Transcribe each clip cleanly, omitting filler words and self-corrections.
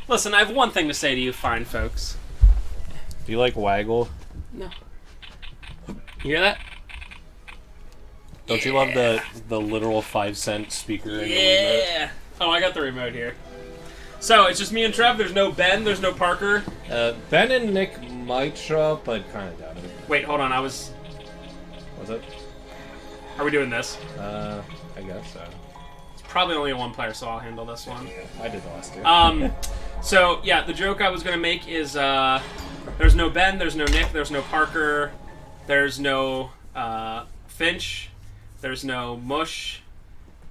Listen, I have one thing to say to you fine folks. Do you like Waggle? No. You hear that? Don't you love the literal 5-cent speaker in the remote? Yeah. Oh, I got the remote here. So, it's just me and Trev. There's no Ben. There's no Parker. Ben and Nick might show up, but kind of doubt it. Wait, hold on. What's it? Are we doing this? I guess so. It's probably only one player, so I'll handle this one. Yeah, I did the last two. So, yeah, the joke I was going to make is there's no Ben, there's no Nick, there's no Parker, there's no Finch, there's no Mush.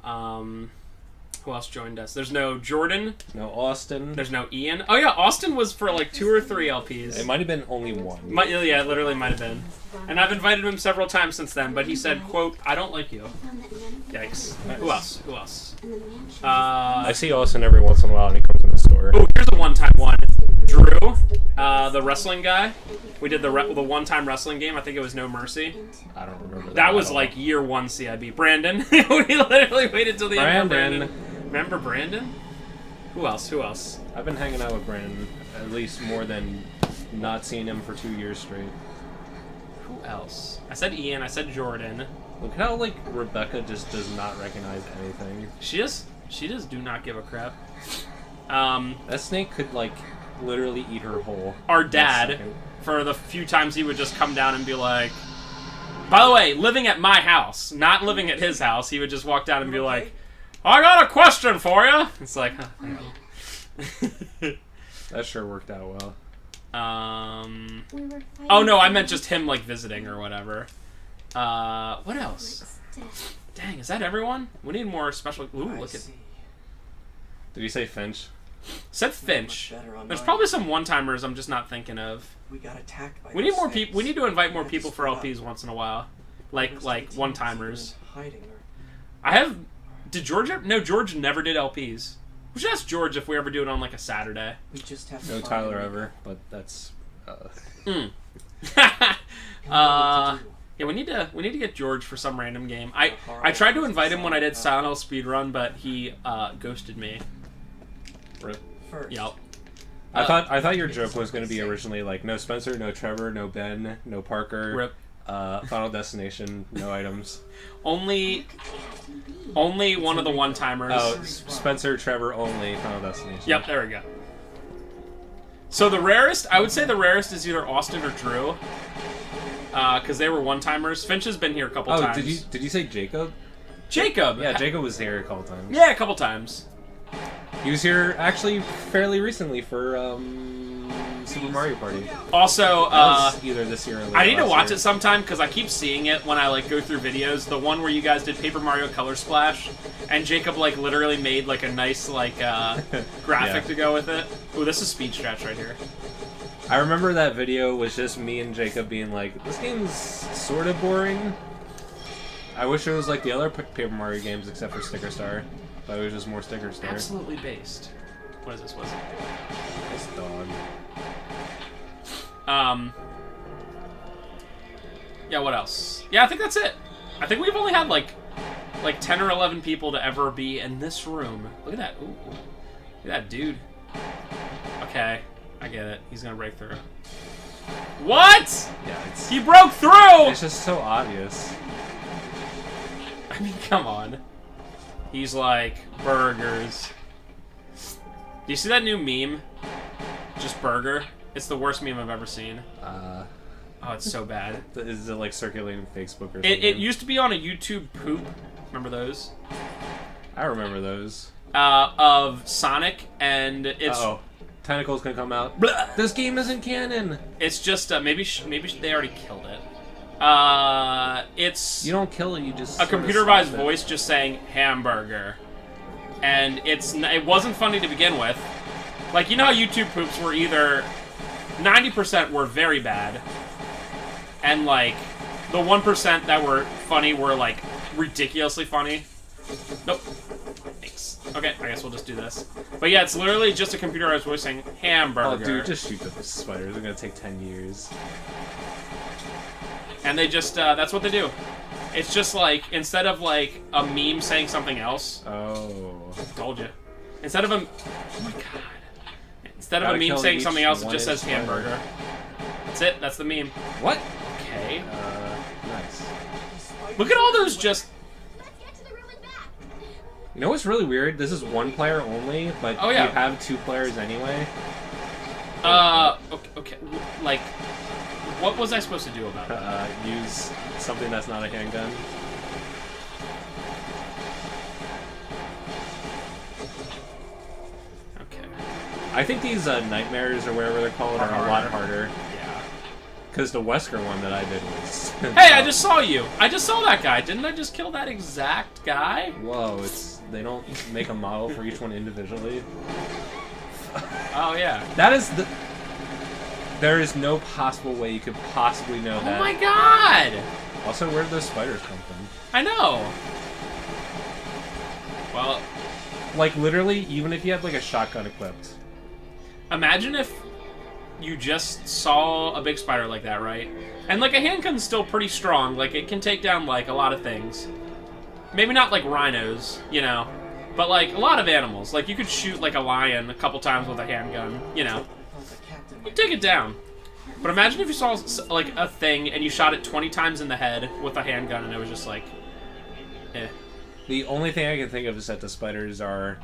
Who else joined us? There's no Jordan. No Austin. There's no Ian. Oh, yeah, Austin was for like 2 or 3 LPs. It might have been only one. Yeah, it literally might have been. And I've invited him several times since then, but he said, quote, I don't like you. Yikes. Nice. Who else? I see Austin every once in a while and he comes in the store. Oh, here's a one-time one. Drew, the wrestling guy. We did the one-time wrestling game. I think it was No Mercy. I don't remember that. That was like year 1 CIB. Brandon. We literally waited till the end for Brandon. Remember Brandon? Who else? I've been hanging out with Brandon at least more than not seeing him for 2 years straight. Who else? I said Ian. I said Jordan. Look how like Rebecca just does not recognize anything. She just do not give a crap. That snake could like literally eat her whole. Our dad, for the few times he would just come down and be like, by the way, living at my house, not living at his house, he would just walk down and be like, I got a question for you. It's like, huh. That sure worked out well. Oh no, I meant just him like visiting or whatever. What else? Dang, is that everyone? We need more special. Ooh, look at. Did you say Finch? Said Finch. There's probably some one-timers I'm just not thinking of. We got attacked by we need more people. We need to invite more people for LPs once in a while, like one-timers. I have. Did George? No, George never did LPs. We should ask George if we ever do it on like a Saturday. We just have no Tyler ever, but that's. Yeah, we need to get George for some random game. I tried to invite him when I did Silent Hill speedrun, but he ghosted me. Rip. Yep. I thought your joke was going to be originally like no Spencer, no Trevor, no Ben, no Parker. Rip. Final Destination, no items. Only one of the one-timers. Oh, Spencer, Trevor, only Final Destination. Yep, there we go. So the rarest, I would say the rarest is either Austin or Drew. Because they were one-timers. Finch has been here a couple times. Oh, did you say Jacob? Jacob! Yeah, Jacob was here a couple times. Yeah, a couple times. He was here actually fairly recently for Super Mario Party. Also, either this year or I need to watch it sometime because I keep seeing it when I like go through videos. The one where you guys did Paper Mario Color Splash, and Jacob like literally made like a nice like graphic to go with it. Ooh, this is speed stretch right here. I remember that video was just me and Jacob being like, this game's sort of boring. I wish it was like the other Paper Mario games except for Sticker Star. But it was just more Sticker Star. Absolutely based. What is this? What is it? This dog. Yeah, what else? Yeah, I think that's it. I think we've only had like 10 or 11 people to ever be in this room. Look at that. Ooh. Look at that dude. Okay. I get it. He's gonna break through. What? Yeah, he broke through! It's just so obvious. I mean, come on. He's like, burgers. Do you see that new meme? Just burger? It's the worst meme I've ever seen. Oh, it's so bad. Is it like circulating Facebook or something? It used to be on a YouTube poop. Remember those? I remember those. Of Sonic, and it's... Uh-oh. Tentacles can come out. Blah. This game isn't canon. It's just maybe they already killed it. It's you don't kill it. You just a computerized voice just saying hamburger, and it wasn't funny to begin with. Like, you know how YouTube poops were either 90% were very bad, and like the 1% that were funny were like ridiculously funny. Nope. Thanks. Okay, I guess we'll just do this. But yeah, it's literally just a computerized voice saying hamburger. Oh, dude, just shoot the spiders. They're gonna take 10 years. And they just, that's what they do. It's just like, instead of like a meme saying something else. Oh. Told you. Instead of a, oh my god. Instead of Gotta a meme kill saying each something else, it one just is says hamburger. That's it. That's the meme. What? Okay. Nice. Look at all those just... You know what's really weird? This is one player only, but Oh, yeah. you have 2 players anyway. Okay. Like, what was I supposed to do about that? Use something that's not a handgun. Okay. I think these nightmares or whatever they're called are a lot harder. Yeah. Because the Wesker one that I did was... Hey, I just saw you. I just saw that guy. Didn't I just kill that exact guy? Whoa, they don't make a model for each one individually. Oh, yeah. That is the... There is no possible way you could possibly know that. Oh my god! Also, where did those spiders come from? I know. Well, Like, literally, even if you had, like, a shotgun equipped. imagine if you just saw a big spider like that, right? And, like, a handgun's still pretty strong. Like, it can take down, like, a lot of things. Maybe not, like, rhinos, you know? But, like, a lot of animals. Like, you could shoot, like, a lion a couple times with a handgun, you know? You take it down. But imagine if you saw, like, a thing and you shot it 20 times in the head with a handgun and it was just like, eh. The only thing I can think of is that the spiders are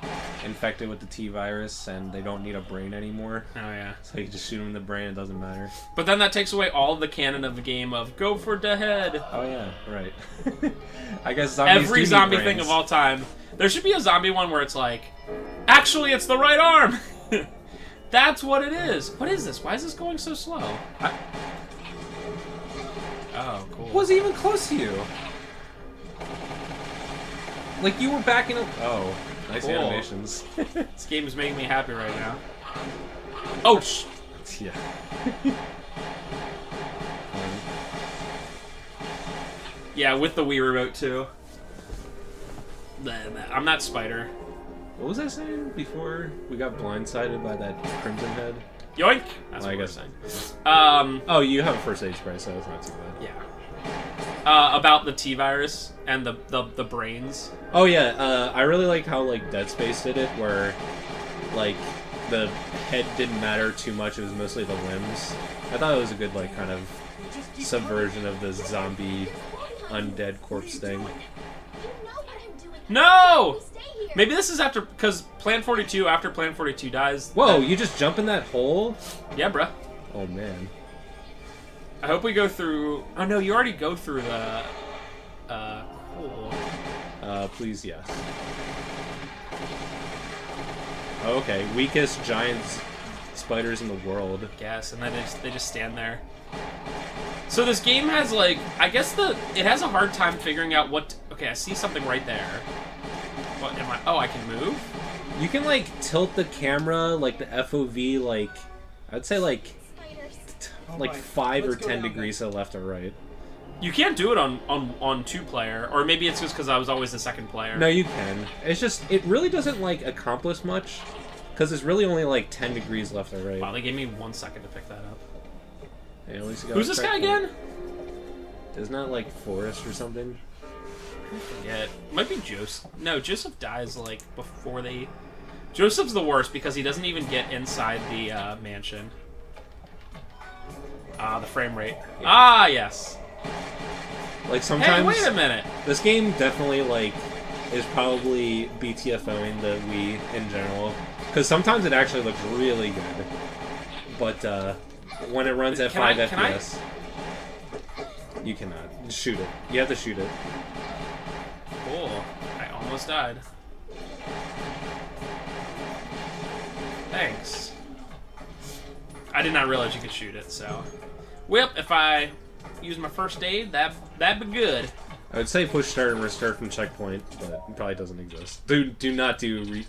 infected with the T-virus and they don't need a brain anymore. Oh, yeah. So you just shoot them in the brain, it doesn't matter. But then that takes away all of the canon of the game of go for the head. Oh, yeah, right. I guess zombies Every do zombie need thing brains. of all time. There should be a zombie one where it's like, actually, it's the right arm! That's what it is. What is this? Why is this going so slow? Oh, cool. Was even close to you. Like, you were backing up. Oh, nice Cool. animations. This game is making me happy right now. Oh, Yeah. yeah, with the Wii remote, too. I'm not Spider. What was I saying before we got blindsided by that crimson head? Yoink! That's I what guess. I'm saying. Oh, you have a first aid spray, so it's not too bad. Yeah. About the T-virus and the brains. Oh yeah, I really like how like Dead Space did it, where like the head didn't matter too much; it was mostly the limbs. I thought it was a good like kind of subversion of the zombie undead corpse thing. No! Maybe this is after, because Plan 42, after Plan 42 dies... Whoa, you just jump in that hole? Yeah, bruh. Oh, man. I hope we go through... Oh, no, you already go through the... hole. Please, yes. Okay, weakest giant spiders in the world. Guess, and then they just stand there. So this game has, like... I guess it has a hard time figuring out what... Okay, I see something right there. What am I... Oh, I can move? You can, like, tilt the camera, like, the FOV, like... I'd say, like... 5 or 10 degrees to the left or right. You can't do it on 2-player, or maybe it's just because I was always the second player. No, you can. It's just... It really doesn't, like, accomplish much. Because there's really only, like, 10 degrees left or right. Wow, they gave me 1 second to pick that up. Hey, at least you got Who's a this guy checkpoint. again? Isn't that, like, Forrest or something? Yeah, it might be Joseph. No, Joseph dies, like, before they... Joseph's the worst because he doesn't even get inside the mansion. The frame rate. Yeah. Ah, yes. Like, sometimes... Hey, wait a minute! This game definitely, like, is probably BTFOing the Wii in general. Because sometimes it actually looks really good. But, when it runs at 5 FPS... You cannot. Shoot it. You have to shoot it. Cool. I almost died. Thanks. I did not realize you could shoot it, so... Well, if I use my first aid, that'd be good. I would say push start and restart from checkpoint, but it probably doesn't exist. Do not do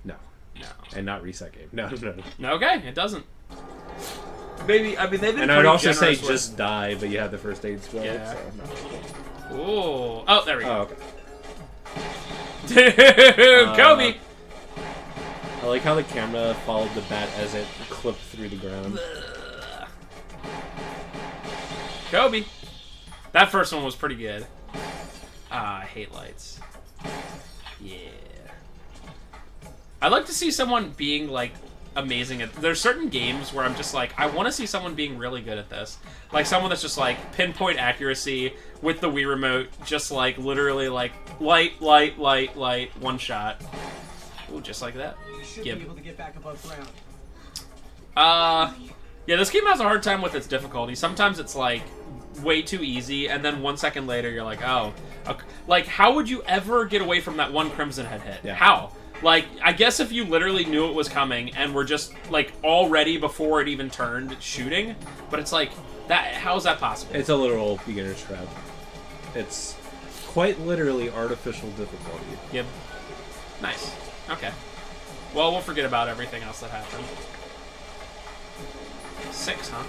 No. No. And not reset game. No. Okay, it doesn't. Maybe, I mean, they've been And I would pretty also say generous with- just die, but you have the first aid spell. Yeah. So, no. Ooh. Oh, there we go. Oh, okay. Dude, Kobe! I like how the camera followed the bat as it clipped through the ground. Kobe! That first one was pretty good. I hate lights. Yeah. I'd like to see someone being, like, amazing at. There's certain games where I'm just like, I want to see someone being really good at this. Like someone that's just like pinpoint accuracy with the Wii remote, just like literally like light, one shot. Ooh, just like that. You should be able to get back above ground. Yeah, this game has a hard time with its difficulty. Sometimes it's like way too easy, and then 1 second later you're like, oh, okay. Like how would you ever get away from that one Crimson Head hit? Yeah. How? Like, I guess if you literally knew it was coming and were just like already before it even turned shooting, but it's like that. How is that possible? It's a literal beginner's trap. It's quite literally artificial difficulty. Yep. Nice. Okay. Well, we'll forget about everything else that happened. 6, huh?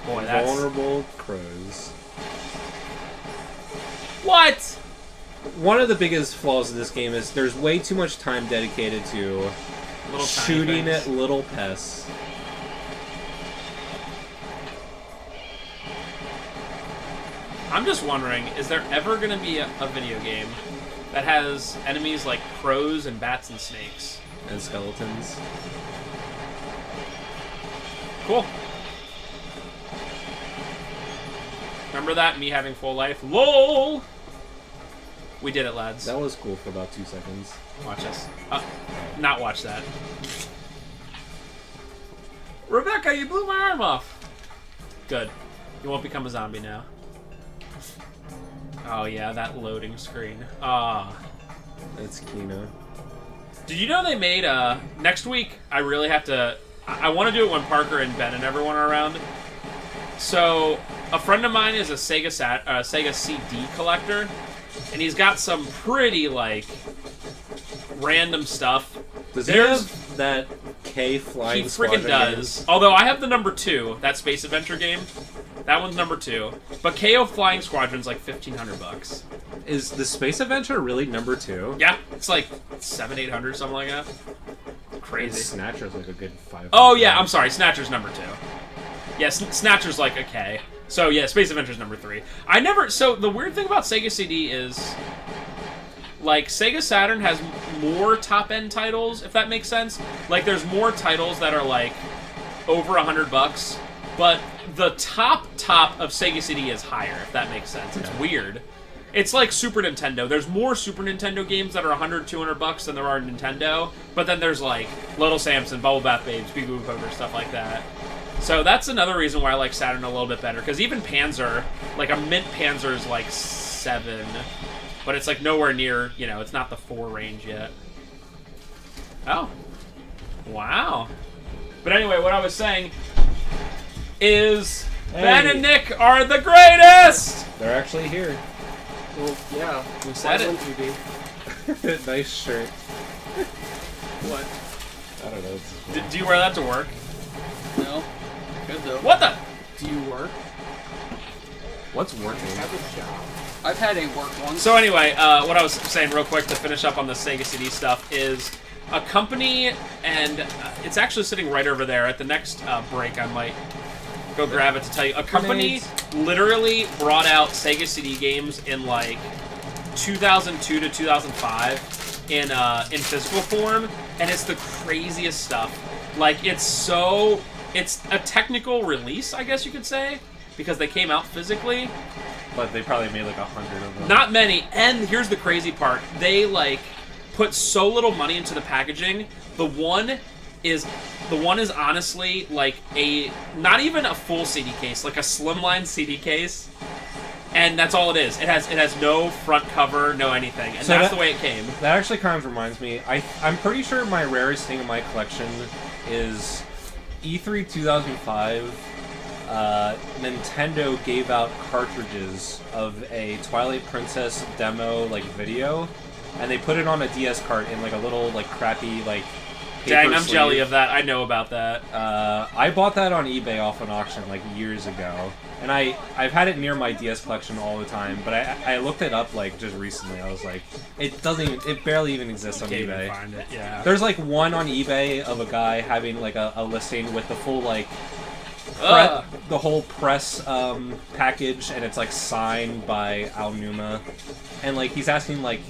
Boy, that's... Vulnerable crows. What? One of the biggest flaws of this game is there's way too much time dedicated to Little shooting tiny at things. little pests. I'm just wondering, is there ever going to be a video game that has enemies like crows and bats and snakes? And skeletons. Cool. Remember that? Me having full life? LOL! We did it, lads. That was cool for about 2 seconds. Watch us. Not watch that. Rebecca, you blew my arm off! Good. You won't become a zombie now. Oh yeah, that loading screen. Ah. That's Kino. Did you know they made, next week, I really have to... I want to do it when Parker and Ben and everyone are around. So, a friend of mine is a Sega CD collector, and he's got some pretty, like, random stuff. Does he There's... have that K flying He freaking squadron does. game? Although I have the number 2, that space adventure game. That one's number 2. But KO Flying Squadron's like $1,500. Is the Space Adventure really number 2? Yeah, it's like $700-800, something like that. And Crazy. Snatcher's like a good 500. Oh yeah, I'm sorry. Snatcher's number 2. Yeah, Snatcher's like a K. So yeah, Space Adventure's number 3. So the weird thing about Sega CD is, like, Sega Saturn has more top-end titles, if that makes sense. Like, there's more titles that are like over $100, but the top of Sega CD is higher, if that makes sense. It's weird. It's like Super Nintendo. There's more Super Nintendo games that are $100-200 than there are Nintendo, but then there's like Little Samson, Bubble Bath Babes, Bee Boo Poker, stuff like that. So that's another reason why I like Saturn a little bit better, because even Panzer, like a mint Panzer is like 7, but it's like nowhere near, you know, it's not the 4 range yet. Oh. Wow. But anyway, what I was saying is Ben and Nick are the greatest! They're actually here. Well, yeah. We said Why it. wouldn't you be? Nice shirt. What? I don't know. It's Do you wear that to work? No. Good though. What the? Do you work? What's working? Have a job. I've had a work once. So anyway, what I was saying real quick to finish up on the Sega CD stuff is a company, and it's actually sitting right over there. At the next break, I might go grab it to tell you. A company literally brought out Sega CD games in like 2002 to 2005 in physical form, and it's the craziest stuff. Like, it's a technical release, I guess you could say, because they came out physically. But they probably made like 100 of them. Not many. And here's the crazy part. They, like, put so little money into the packaging. The one is honestly like not even a full CD case, like a slimline CD case. And that's all it is. It has no front cover, no anything. And So that's that- the way it came. That actually kind of reminds me. I'm pretty sure my rarest thing in my collection is E3 2005. Nintendo gave out cartridges of a Twilight Princess demo like video, and they put it on a DS cart in like a little like crappy like paper Dang, I'm sleeve. jelly of that. I know about that. I bought that on eBay off an auction like years ago, and I've had it near my DS collection all the time. But I looked it up like just recently. I was like, it barely even exists on Can't even eBay. find it. Yeah. There's like one on eBay of a guy having like a listing with the full like Ugh. the whole press package, and it's like signed by Al Numa, and like he's asking like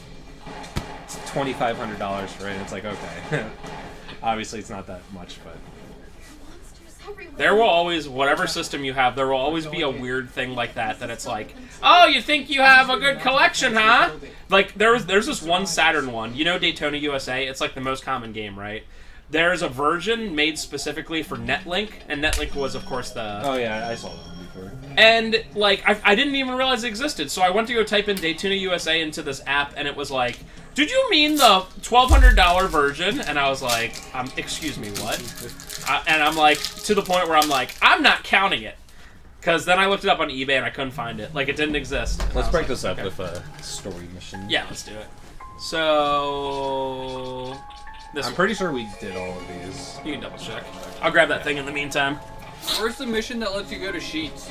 $2,500 for it. It's like, okay. Obviously, it's not that much, but... There will always, whatever system you have, there will always be a weird thing like that it's like, oh, you think you have a good collection, huh? Like, there's this one Saturn one. You know Daytona USA? It's like the most common game, right? There's a version made specifically for Netlink, and Netlink was, of course, the... Oh, yeah, I saw that one before. And, like, I didn't even realize it existed, so I went to go type in Daytona USA into this app, and it was like, did you mean the $1,200 version? And I was like, excuse me, what? And I'm like, to the point where I'm like, I'm not counting it. Because then I looked it up on eBay and I couldn't find it. Like, it didn't exist. Let's break this like, up okay. with a story mission. Yeah, let's do it. So... I'm pretty sure we did all of these. You can double check. I'll grab that thing in the meantime. Where's the mission that lets you go to Sheets?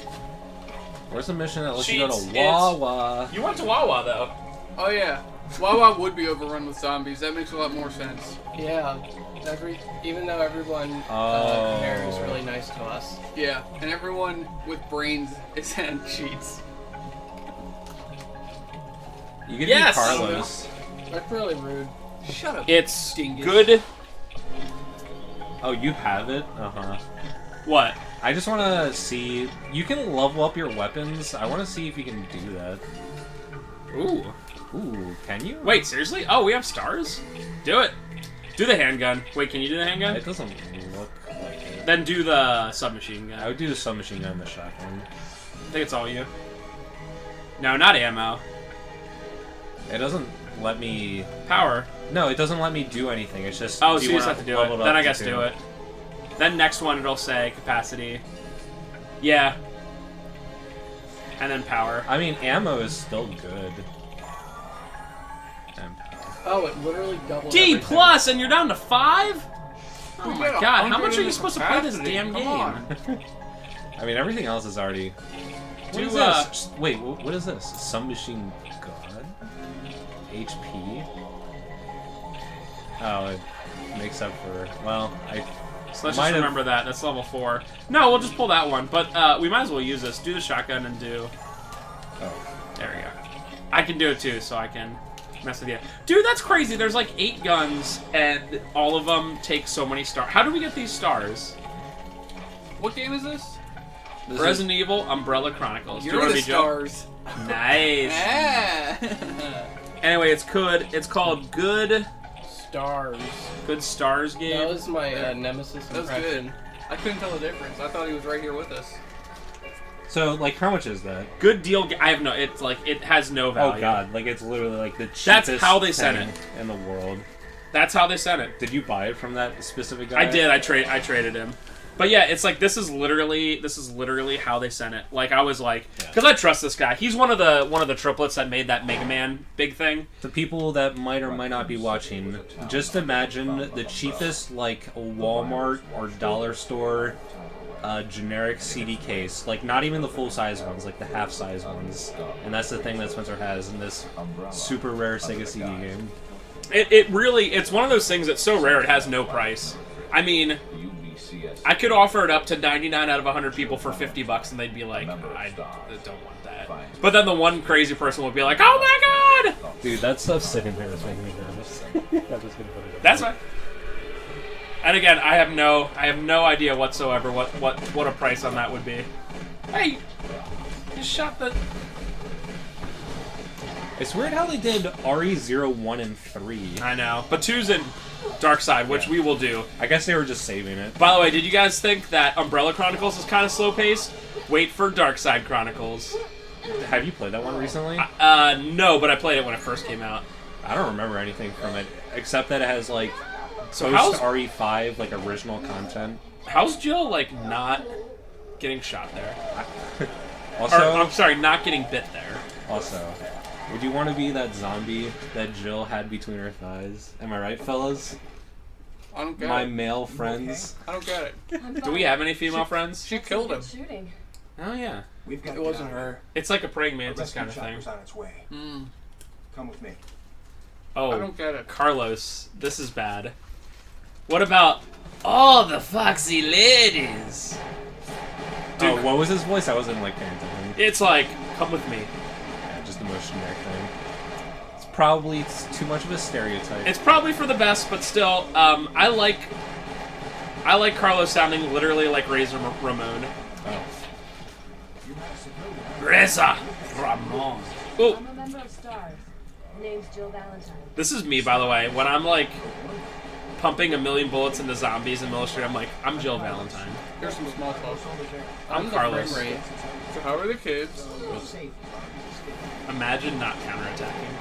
Where's the mission that lets you go to Sheets, Wawa? You went to Wawa, though. Oh yeah. Wawa would be overrun with zombies. That makes a lot more sense. Yeah. Even though everyone there is really nice to us. Yeah, and everyone with brains is in Sheets. You can Yes! be Carlos. That's really rude. Shut up. It's dingus. good. Oh, you have it? Uh-huh. What? I just want to see... You can level up your weapons. I want to see if you can do that. Ooh. Ooh, can you? Wait, seriously? Oh, we have stars? Do it. Do the handgun. Wait, can you do the handgun? It doesn't look like it. Then do the submachine gun. I would do the submachine gun and the shotgun. I think it's all you. No, not ammo. It doesn't let me... Power. No, it doesn't let me do anything. It's just... Oh, do so you just wanna have to do level it. up Then I to guess 2? do it. Then next one it'll say capacity. Yeah. And then power. I mean, ammo is still good. And power. Oh, it literally doubled D everything. plus, and you're down to 5? Oh We my got god, how 100 much are you in supposed to play this capacity. damn Come game? on. I mean, everything else is already... What is Do, this? Wait, what is this? Submachine gun? HP? Oh, it makes up for... Well, So let's Might just have- remember that. That's level 4. No, we'll just pull that one. But we might as well use this. Do the shotgun and do... Oh. There we go. I can do it too, so I can mess with you. Dude, that's crazy. There's like 8 guns, and all of them take so many stars. How do we get these stars? What game is this? This Resident Evil Umbrella Chronicles. Do you You're want the to be Joe? stars. Nice. Ah. Anyway, it's called Good Stars. Stars game. That was my nemesis That was impression. good. I couldn't tell the difference. I thought he was right here with us. So, like, how much is that? Good deal. I have no. It's like it has no value. Oh god, like it's literally like the cheapest That's how they sent thing it. in the world. That's how they sent it. Did you buy it from that specific guy? I did. I traded him. But yeah, it's like this is literally how they sent it. Like I was like, because I trust this guy. He's one of the triplets that made that Mega Man big thing. The people that might or might not be watching, just imagine the cheapest like Walmart or dollar store generic CD case, like not even the full size ones, like the half size ones, and that's the thing that Spencer has in this super rare Sega CD game. It's one of those things that's so rare it has no price. I mean, I could offer it up to 99 out of 100 people for $50 and they'd be like, I don't want that. But then the one crazy person would be like, oh my god! Dude, that stuff's sitting there. It's making me nervous. I'm just gonna put it up. That's fine. And again, I have no idea whatsoever what a price on that would be. Hey, you shot the... It's weird how they did RE0, 1, and 3. I know, but 2's in Dark Side, which we will do. I guess they were just saving it. By the way, did you guys think that Umbrella Chronicles is kind of slow paced? Wait for Dark Side Chronicles. Have you played that one recently? No, but I played it when it first came out. I don't remember anything from it, except that it has, like, So post RE5, like, original content. How's Jill, like, not getting shot there? Also, Or, I'm sorry, not getting bit there. Also, would you want to be that zombie that Jill had between her thighs? Am I right, fellas? I don't get My it. male friends. I don't get it. Do we have any female friends? She killed him. Shooting. Oh, yeah. We've got it wasn't her. It's like a praying The mantis rescue kind of thing. chopper's on its way. Mm. Come with me. Oh, I don't get it. Carlos, this is bad. What about all the foxy ladies? Dude, Oh, what was his voice? I wasn't, like, paying attention. it's like, come with me. Yeah, just the most generic thing. probably too much of a stereotype. It's probably for the best, but still, I like Carlos sounding literally like Razor Ramon. Oh. Razor Ramon. Oh, I'm a member of STARS. Name's Jill Valentine. this is me, by the way. When I'm like pumping a million bullets into zombies in military, I'm like, I'm Jill Valentine. Here's some small talk. I'm the Carlos. frame rate. So how are the kids? Imagine not counterattacking.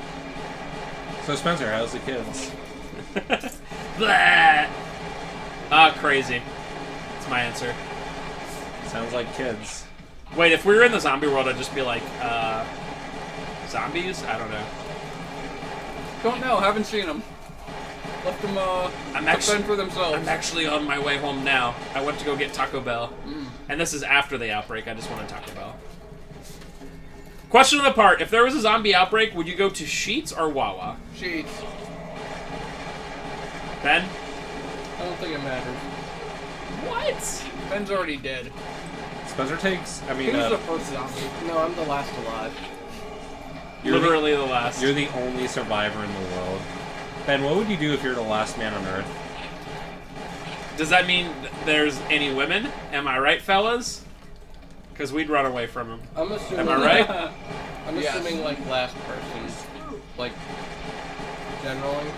So Spencer, how's the kids? Blah! Ah, crazy. That's my answer. Sounds like kids. Wait, if we were in the zombie world, I'd just be like, zombies? I don't know. Don't know. Haven't seen them. Let them fend for themselves. I'm actually on my way home now. I went to go get Taco Bell. And this is after the outbreak. I just wanted Taco Bell. Question of the part. If there was a zombie outbreak, would you go to Sheetz or Wawa? Sheets. Ben? I don't think it matters. What? Ben's already dead. Spencer takes. I mean, He was the first zombie. No, I'm the last alive. Literally the last. you're the only survivor in the world. Ben, what would you do if you're the last man on Earth? Does that mean there's any women? Am I right, fellas? Because we'd run away from him. I'm assuming. Am I right? I'm Yes. assuming like last person, like generally.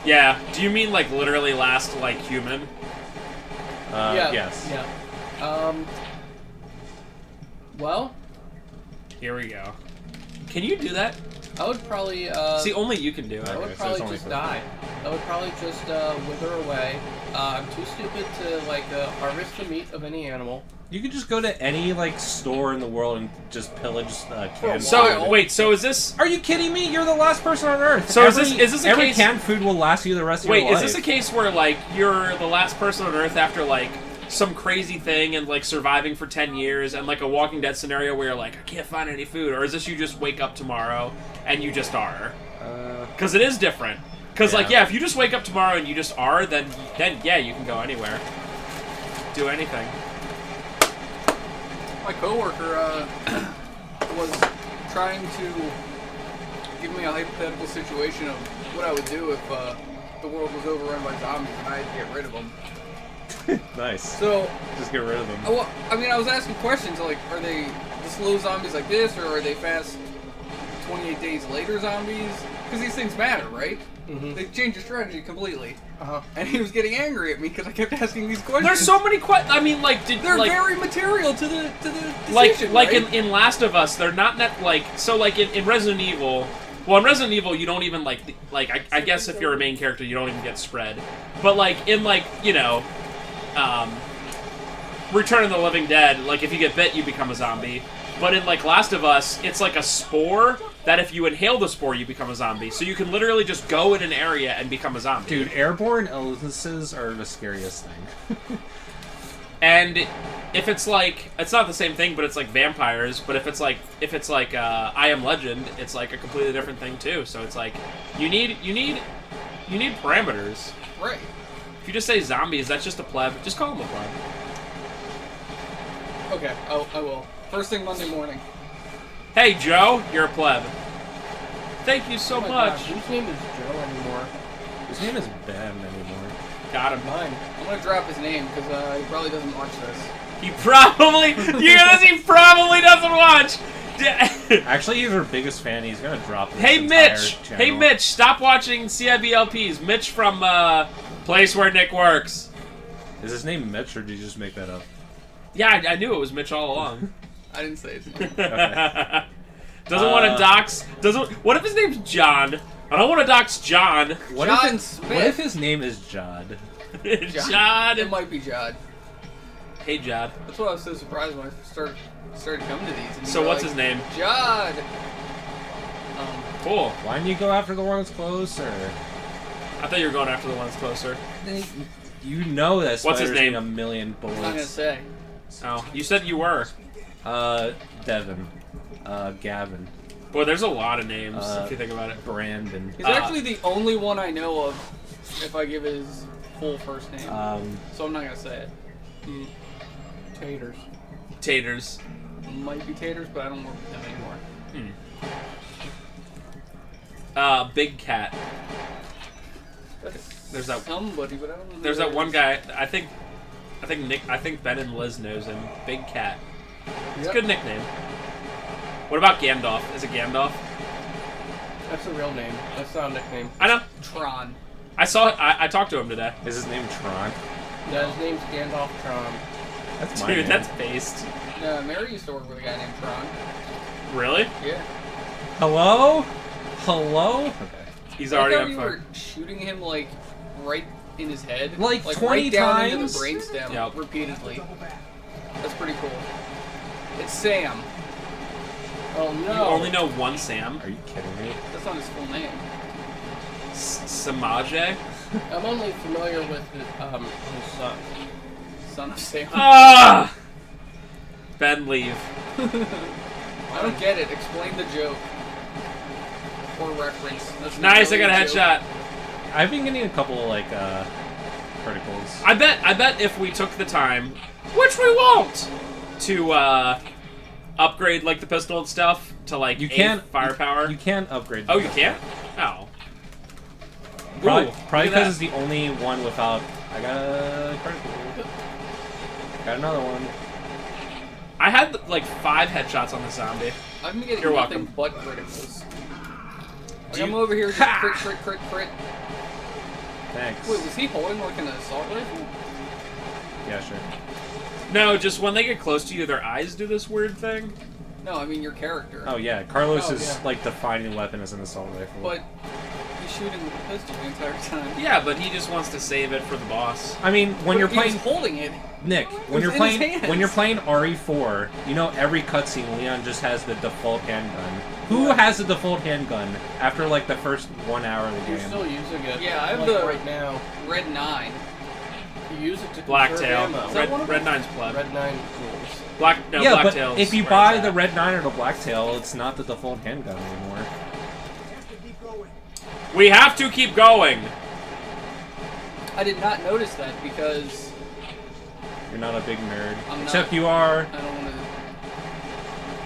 Yeah. Do you mean like literally last like human? Yeah. Yes. Yeah. Well, Here we go. Can you do that? I would probably. See, only you can do it. I would Okay, so probably it's only just for- die. I would probably just wither away. I'm too stupid to like harvest the meat of any animal. You could just go to any like store in the world and just pillage canned So food. wait, so is this? Are you kidding me? You're the last person on Earth. So is this a every case- canned food will last you the rest of Wait, your is life? this a case where like you're the last person on Earth after like some crazy thing and like surviving for 10 years and like a Walking Dead scenario where you're like, I can't find any food, or is this you just wake up tomorrow and you just are? Because it is different. Because like Yeah. if you just wake up tomorrow and you just are, then yeah, you can go anywhere, do anything. My coworker was trying to give me a hypothetical situation of what I would do if the world was overrun by zombies and I had to get rid of them. Nice. So, Just get rid of them. well, I mean, I was asking questions like, are they the slow zombies like this, or are they fast 28 days later zombies? Because these things matter, right? Mm-hmm. They change your strategy completely. Uh-huh. And he was getting angry at me because I kept asking these questions. There's so many I mean, like, They're like, very material to the like decision, like right? in Last of Us, they're not like so like in Resident Evil. Well, in Resident Evil, you don't even like I guess if you're a main character, you don't even get spread. But like in like Return of the Living Dead, like if you get bit, you become a zombie. But in like Last of Us, it's like a spore that if you inhale the spore, you become a zombie. So you can literally just go in an area and become a zombie. Dude, airborne illnesses are the scariest thing. And if it's like, it's not the same thing, but it's like vampires. But if it's like I Am Legend, it's like a completely different thing too. So it's like you need parameters. Right. If you just say zombies, that's just a pleb. Just call them a pleb. Okay, I will. First thing Monday morning. Hey Joe, you're a pleb. Thank you so Oh my much. God, whose name is Joe anymore? His name is Ben anymore. Got him. Mine. I'm gonna drop his name because he probably doesn't watch this. He probably he probably doesn't watch. Actually, he's our biggest fan. He's gonna drop this Hey entire Mitch! channel. Hey Mitch! Stop watching CIBLPs. Mitch from Place Where Nick Works. Is his name Mitch, or did you just make that up? Yeah, I knew it was Mitch all along. I didn't say his name. Okay. Doesn't want to dox. What if his name's John? I don't want to dox John. What John if Smith. What if his name is Jod? John. It might be Jod. Hey Jod. That's why I was so surprised when I started coming to these. And So you were what's his name? Jod. Cool. Why didn't you go after the one that's closer? I thought you were going after the one that's closer. You know that What's his spider's name? eating a million I'm not gonna bullets. say. Oh, you said you were. Devin. Gavin. Boy, there's a lot of names if you think about it. Brandon. He's actually the only one I know of. If I give his full first name, so I'm not gonna say it. Taters. Taters. Might be Taters, but I don't work with them anymore. Big Cat. That's There's that. somebody, but I don't know. There's that one guy. I think Ben and Liz knows him. Big Cat. It's a good nickname. What about Gandalf? Is it Gandalf? That's a real name. That's not a nickname. I know. Tron. I saw it. I talked to him today. Is his name Tron? Yeah, his name's Gandalf Tron. That's my Dude, name. that's based. Mary used to work with a guy named Tron. Really? Yeah. Hello? Hello? Okay. He's I already thought on you fire. were shooting him like right in his head, Like 20 right down into times? the brainstem Yep. repeatedly. That's pretty cool. It's Sam. Oh You no! only know one Sam. Are you kidding me? That's not his full name. Samaje. I'm only familiar with his son. Son of Sam. Ah! Ben, leave. I don't get it. Explain the joke. Or reference. That's not Nice, I really got a joke. headshot. I've been getting a couple like criticals. I bet if we took the time, which we won't, to upgrade like the pistol and stuff to like You 8 can't firepower. You can't upgrade. Oh, the you pistol. can't? Oh. Probably Ooh, because look at it's the only one without. I got a critical. Got another one. I had like 5 headshots on the zombie. I've been getting You're nothing welcome. but criticals. Like, Do I'm you- over here just Ha! crit. Thanks. Wait, was he holding like an assault rifle? Yeah, sure. No, just when they get close to you, their eyes do this weird thing. No, I mean your character. Oh yeah, Carlos Oh, is yeah. like defining weapon as an assault rifle. But he's shooting with a pistol the entire time. Yeah, but he just wants to save it for the boss. I mean, when you're He was playing holding it. Nick, when It you're was in his playing hands. when you're playing RE4, you know every cutscene Leon just has the default handgun. Who has the default handgun after like the first 1 hour of the You're game? still using it. Yeah, I have like, the- right now. Red 9. You use it to Blacktail. conserve ammo. Is that one of Red them? 9's pleb. Red 9 rules. Yeah, but Blacktail's if you where buy it's the at. Red 9 or the Blacktail, it's not the default handgun anymore. We have to keep going. I did not notice that because You're not a big nerd. I'm Except not. you are. I don't want to.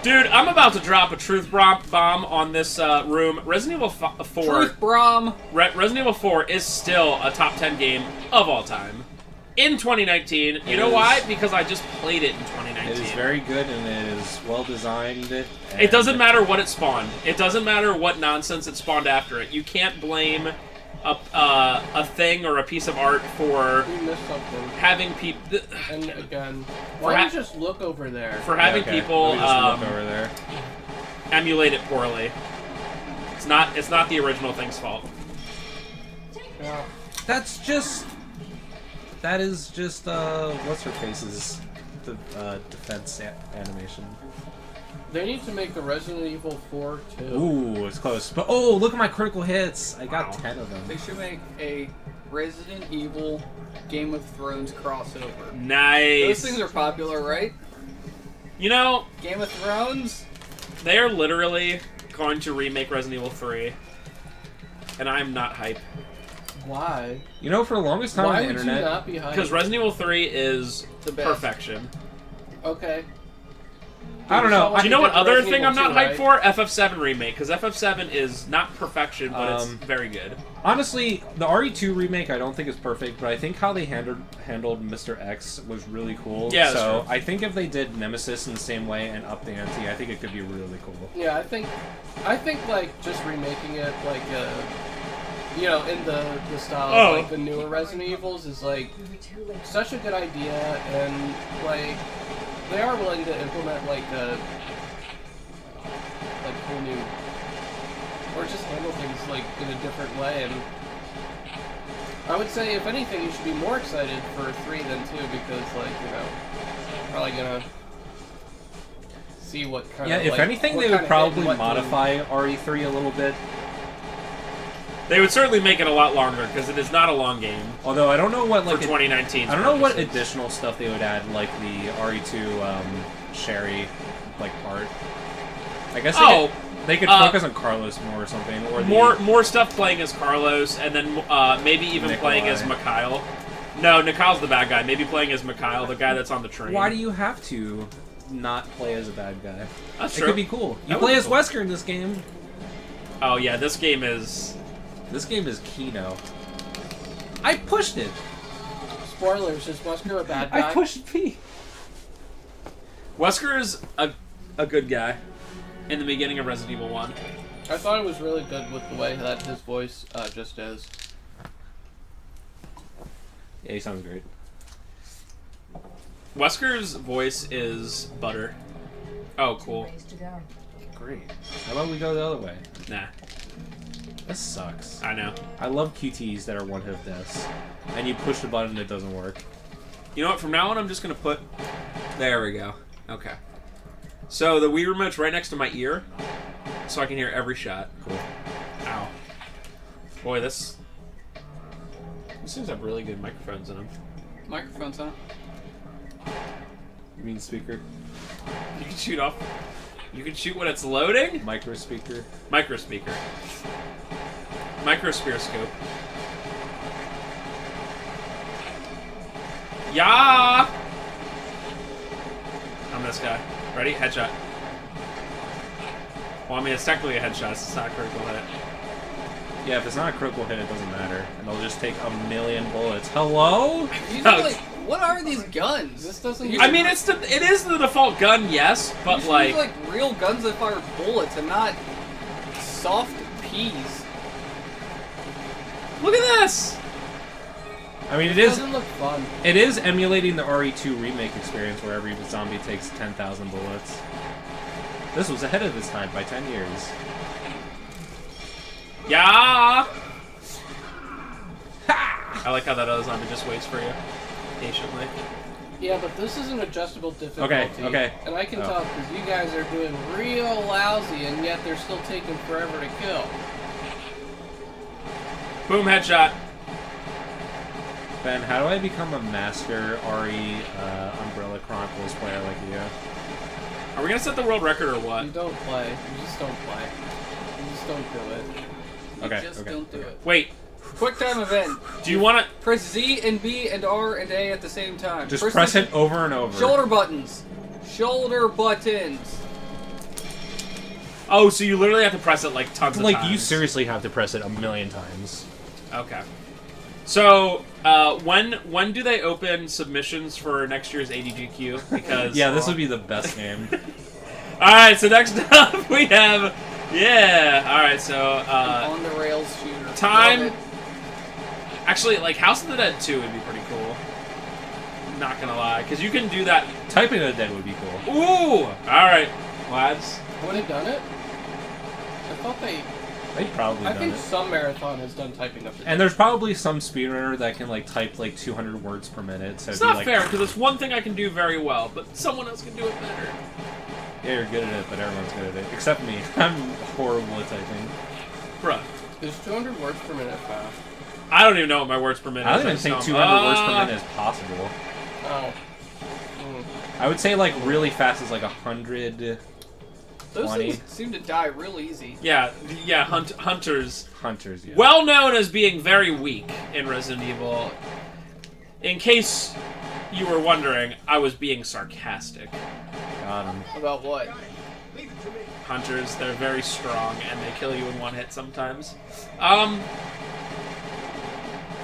Dude, I'm about to drop a truth bomb on this room. Resident Evil 4. Truth Brom. Resident Evil 4 is still a top 10 game of all time. In 2019. You know why? Because I just played it in 2019. It is very good and it is well designed. It doesn't matter what it spawned. It doesn't matter what nonsense it spawned after it. You can't blame a thing or a piece of art for You missed something. having people And again, For why ha- don't you just look over there? for having Okay, people let me just look over there. emulate it poorly. It's not the original thing's fault. Yeah. That is just what's her face's defense animation. They need to make a Resident Evil 4 too. Ooh, it's close. But oh, look at my critical hits. I got 10 of them. They should make a Resident Evil Game of Thrones crossover. Nice. Those things are popular, right? You know, Game of Thrones? they are literally going to remake Resident Evil 3, and I'm not hype. Why? You know, for the longest time Why on the would internet, you not be hyped? Because Resident Evil 3 is The best. perfection. Okay. I don't know. Like Do you know they what did other Resident thing I'm Evil not 2, hyped for? right? FF7 remake, because FF7 is not perfection, but it's Um, very good. honestly, the RE2 remake I don't think is perfect, but I think how they handled Mr. X was really cool. Yeah, that's so true. I think if they did Nemesis in the same way and up the ante, I think it could be really cool. Yeah, I think like just remaking it like you know, in the style Oh. of like the newer Resident Evils is like such a good idea, and like they are willing to implement like cool new, or just handle things like in a different way. And I would say, if anything, you should be more excited for 3 than 2 because, like, you know, probably gonna see what kind Yeah, of if like, anything, what they kind would of probably hit and what modify RE3 a little bit. They would certainly make it a lot longer, because it is not a long game Although I don't know what for like 2019. I don't know what additional stuff they would add, like the RE2 Sherry like part. I guess they could focus on Carlos more or something, or more stuff playing as Carlos, and then maybe even playing as Mikhail. No, Mikhail's the bad guy. Maybe playing as Mikhail, the guy that's on the train. Why do you have to not play as a bad guy? That's It true. could be cool. You That play would be as cool. Wesker in this game. Oh yeah, this game is. This game is Kino. I pushed it. Spoilers, is Wesker a bad guy? I pushed P. Wesker is a good guy in the beginning of Resident Evil 1. I thought it was really good with the way that his voice just is. Yeah, he sounds great. Wesker's voice is butter. Oh, cool. Ways to go. Great. How about we go the other way? Nah, This sucks. I know. I love QTs that are one-hit deaths. And you push the button and it doesn't work. You know what? From now on, I'm just gonna put. There we go. Okay. So the Wii remote's right next to my ear, so I can hear every shot. Cool. Ow. Boy, these things have really good microphones in them. Microphones, huh? You mean speaker? You can shoot off. You can shoot when it's loading. Micro speaker? Micro speaker. Microsphere-scope. Yeah. I'm this guy. Ready? Headshot. Well, I mean, it's technically a headshot. It's not a critical hit. Yeah, if it's not a critical hit, it doesn't matter. And they'll just take 1,000,000 bullets. Hello? These are like, what are these guns? This doesn't. I mean, it is the default gun, yes, but These like, like real guns that fire bullets and not soft peas. look at this. I mean, It doesn't look fun. it is emulating the RE2 remake experience where every zombie takes 10,000 bullets. This was ahead of its time by 10 years. Yeah. Ha! I like how that other zombie just waits for you patiently. Yeah, but this is an adjustable difficulty. Okay. And I can Oh. tell because you guys are doing real lousy, and yet they're still taking forever to kill. Boom, headshot. Ben, how do I become a master RE Umbrella Chronicles player like you? Are we gonna set the world record or what? You don't play. You just don't play. You just don't do it. Okay, Just okay, don't do okay. it. Wait, Quick time event. do you want to? Press Z and B and R and A at the same time. Just First press thing- it over and over. Shoulder buttons. Shoulder buttons. Oh, so you literally have to press it like tons of Like, times. you seriously have to press it 1,000,000 times. Okay. So, when do they open submissions for next year's ADGQ? Because Yeah, this would be the best game. All right. So next up we have, all right. So On the rails shooter. time. Love it. Actually, like House of the Dead 2 would be pretty cool. Not gonna lie, because you can do that. Typing of the Dead would be cool. Ooh. All right, lads. Would have done it? I thought they. They've probably I done think it. some marathon has done typing up. And there's probably some speedrunner that can like type like 200 words per minute. So It's it'd be not like, fair because it's one thing I can do very well, but someone else can do it better. Yeah, you're good at it, but everyone's good at it. Except me. I'm horrible at typing. Bruh. There's 200 words per minute fast. I don't even know what my words per minute I is. don't even think just 200 know- words per minute is possible. Oh. I would say like really fast is like 100 Those 20. things seem to die real easy. Yeah, hunters. hunters. Yeah. Well known as being very weak in Resident Evil. In case you were wondering, I was being sarcastic. Got him. About what? Hunters, they're very strong and they kill you in one hit sometimes.